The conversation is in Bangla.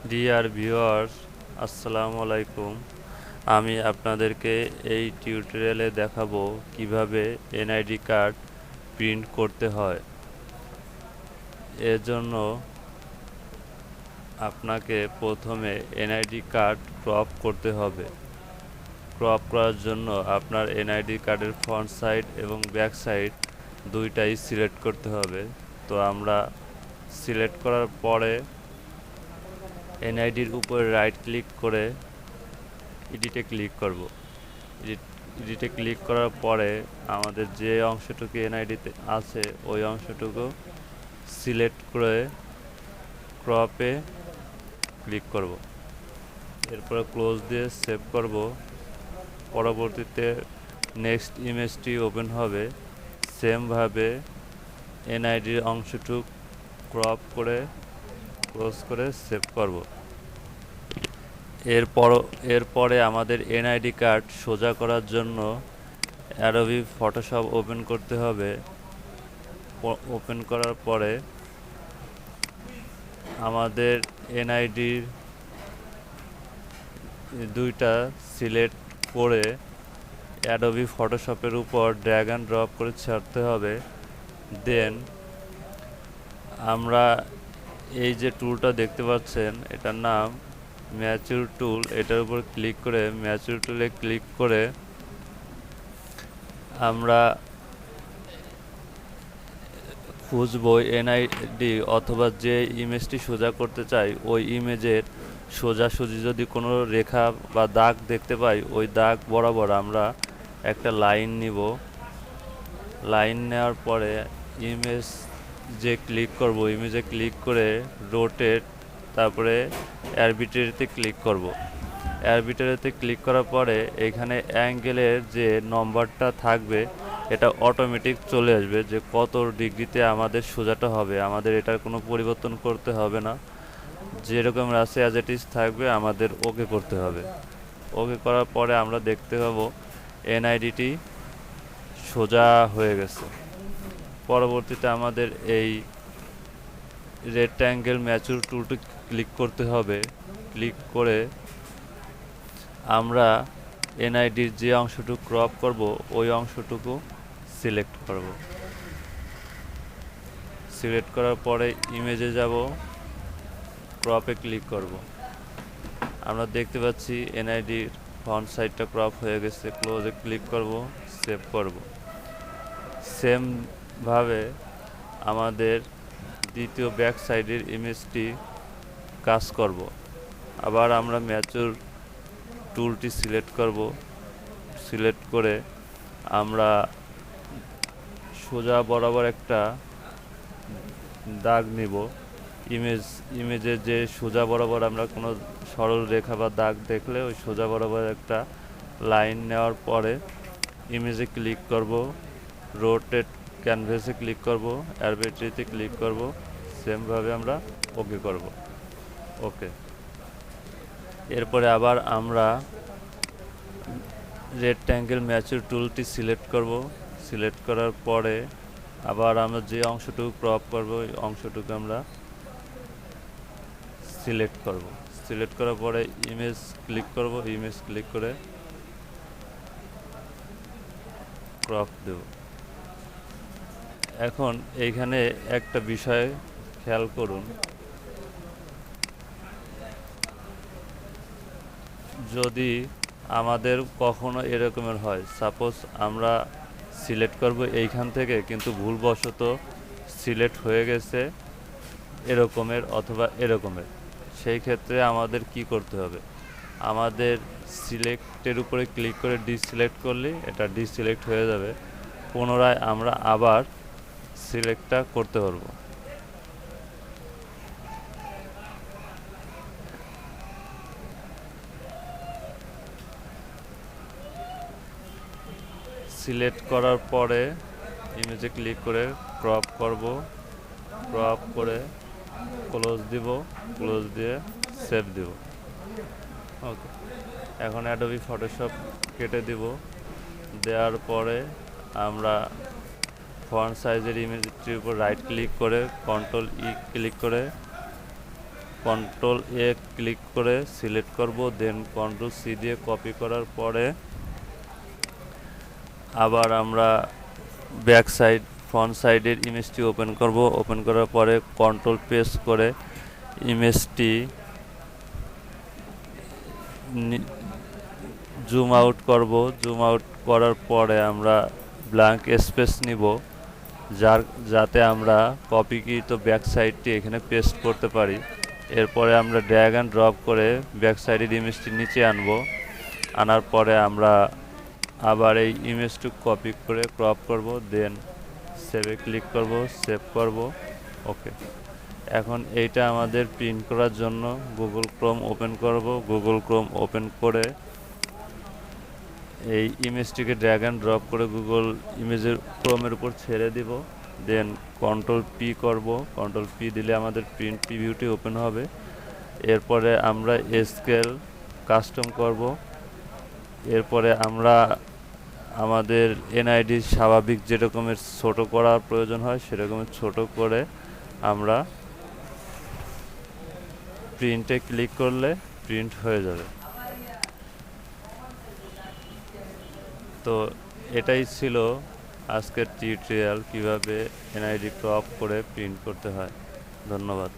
ডিয়ার ভিউয়ার্স, আসসালামু আলাইকুম। আমি আপনাদেরকে এই টিউটোরিয়ালে দেখাবো কিভাবে এনআইডি কার্ড প্রিন্ট করতে হয়। এর জন্য আপনাকে প্রথমে এনআইডি কার্ড ক্রপ করতে হবে। ক্রপ করার জন্য আপনার এনআইডি কার্ডের ফ্রন্ট সাইড এবং ব্যাক সাইড দুইটাই সিলেক্ট করতে হবে। তো আমরা সিলেক্ট করার পরে এনআইডির উপরে রাইট ক্লিক করে এডিটে ক্লিক করব। এডিটে ক্লিক করার পরে আমাদের যে অংশটুকু এনআইডিতে আছে ওই অংশটুকু সিলেক্ট করে ক্রপে ক্লিক করব। এরপরে ক্লোজ দিয়ে সেভ করব। পরবর্তীতে নেক্সট ইমেজটি ওপেন হবে। সেমভাবে এনআইডির অংশটুক ক্রপ করে ক্লোজ করে সেভ করব। এরপরে আমাদের এনআইডি কার্ড সোজা করার জন্য অ্যাডোবি ফটোশপ ওপেন করতে হবে। ওপেন করার পরে আমাদের এনআইডির দুইটা সিলেক্ট করে অ্যাডোবি ফটোশপের উপর ড্র্যাগ অ্যান্ড ড্রপ করে ছাড়তে হবে। দেন আমরা এই যে টুলটা দেখতে পাচ্ছেন এটার নাম ম্যাচিউর টুল, এটার উপর ক্লিক করে ম্যাচিউর টুলে ক্লিক করে আমরা খুঁজবো এনআইডি অথবা যে ইমেজটি সোজা করতে চাই ওই ইমেজের সোজাসুজি যদি কোনো রেখা বা দাগ দেখতে পাই ওই দাগ বরাবর আমরা একটা লাইন নিব। লাইন নেওয়ার পরে ইমেজে ক্লিক করে রোটেট, তারপরে অ্যারবিট্রারিতে ক্লিক করব। অ্যারবিট্রারিতে ক্লিক করার পরে এখানে অ্যাঙ্গেলের যে নম্বরটা থাকবে এটা অটোমেটিক চলে আসবে যে কত ডিগ্রিতে আমাদের সোজাটা হবে। আমাদের এটার কোনো পরিবর্তন করতে হবে না, যেরকম আছে অ্যাজ ইট ইজ থাকবে, আমাদের ওকে করতে হবে। ওকে করার পরে আমরা দেখতে পাবো এনআইডিটি সোজা হয়ে গেছে। পরবর্তীতে আমাদের এই রেক্ট্যাঙ্গেল ম্যাচিউর টুলটি ক্লিক করতে হবে। ক্লিক করে আমরা এনআইডির যে অংশটুকু ক্রপ করব ওই অংশটুকু সিলেক্ট করব। সিলেক্ট করার পরে ইমেজে যাব, ক্রপে ক্লিক করব। আমরা দেখতে পাচ্ছি এনআইডির ফ্রন্ট সাইডটা ক্রপ হয়ে গেছে। ক্লোজে ক্লিক করব, সেভ করব। সেমভাবে আমাদের দ্বিতীয় ব্যাক সাইডের ইমেজটি কাজ করব। আবার আমরা ম্যাচিউর টুলটি সিলেক্ট করব। সিলেক্ট করে আমরা সোজা বরাবর একটা দাগ নিব। ইমেজের যে সোজা বরাবর আমরা কোনো সরল রেখা বা দাগ দেখলে ওই সোজা বরাবর একটা লাইন নেওয়ার পরে ইমেজে ক্লিক করব, রোটেট ক্যানভাসে ক্লিক করব, অ্যারবিট্রারিতে ক্লিক করব। সেমভাবে আমরা ওকে করব। ওকে। এরপরে আবার আমরা রেক্ট্যাঙ্গেল ম্যাচিউর টুলটি সিলেক্ট করব। সিলেক্ট করার পরে আবার আমরা যে অংশটুকু ক্রপ করব ওই অংশটুকু আমরা সিলেক্ট করব। সিলেক্ট করার পরে ইমেজ ক্লিক করব, ইমেজ ক্লিক করে ক্রপ দেব। এখন এইখানে একটা বিষয় খেয়াল করুন, যদি আমাদের কখনো এরকমের হয়, সাপোজ আমরা সিলেক্ট করব এইখান থেকে কিন্তু ভুলবশত সিলেক্ট হয়ে গেছে এরকমের অথবা এরকমের, সেই ক্ষেত্রে আমাদের কি করতে হবে? আমাদের সিলেক্টের উপরে ক্লিক করে ডিসিলেক্ট করলে এটা ডিসিলেক্ট হয়ে যাবে। পুনরায় আমরা আবার সিলেক্টটা করতে পারবো। সিলেক্ট করার পরে ইমেজে ক্লিক করে ক্রপ করব। ক্রপ করে ক্লোজ দিব, ক্লোজ দিয়ে সেভ দিব। ওকে। এখন অ্যাডোবি ফটোশপ কেটে দিব। দেওয়ার পরে আমরা ফন্ট সাইজের ইমেজটির উপর রাইট ক্লিক করে কন্ট্রোল ই ক্লিক করে কন্ট্রোল এ ক্লিক করে সিলেক্ট করব, দেন কন্ট্রোল সি দিয়ে কপি করার পরে আবার আমরা ব্যাক সাইড ফ্রন্ট সাইডের ইমেজটি ওপেন করব। ওপেন করার পরে কন্ট্রোল প্রেস করে ইমেজটি জুম আউট করব। জুম আউট করার পরে আমরা ব্ল্যাঙ্ক স্পেস নিব, যাতে আমরা কপিকৃত ব্যাক সাইডটি এখানে পেস্ট করতে পারি। এরপরে আমরা ড্র্যাগ অ্যান্ড ড্রপ করে ব্যাক সাইডের ইমেজটি নিচে আনার পরে আমরা আবার এই ইমেজটু কপি করে ক্রপ করব, দেন সেভে ক্লিক করব, সেভ করব। ওকে, এখন এইটা আমাদের প্রিন্ট করার জন্য গুগল ক্রোম ওপেন করব। গুগল ক্রোম ওপেন করে এই ইমেজটিকে ড্র্যাগ অ্যান্ড ড্রপ করে গুগল ইমেজের ক্রোমের উপর ছেড়ে দিব, দেন কন্ট্রোল পি করব। কন্ট্রোল পি দিলে আমাদের প্রিন্ট প্রিভিউটি ওপেন হবে। এরপরে আমরা স্কেল কাস্টম করব। এরপরে আমরা আমাদের এনআইডি স্বাভাবিক যেরকমের ছোট করার প্রয়োজন হয় সেরকমের ছোট করে আমরা প্রিন্টে ক্লিক করলে প্রিন্ট হয়ে যাবে। তো এটাই ছিল আজকের টিউটোরিয়াল, কিভাবে এনআইডি ক্রপ করে প্রিন্ট করতে হয়। ধন্যবাদ।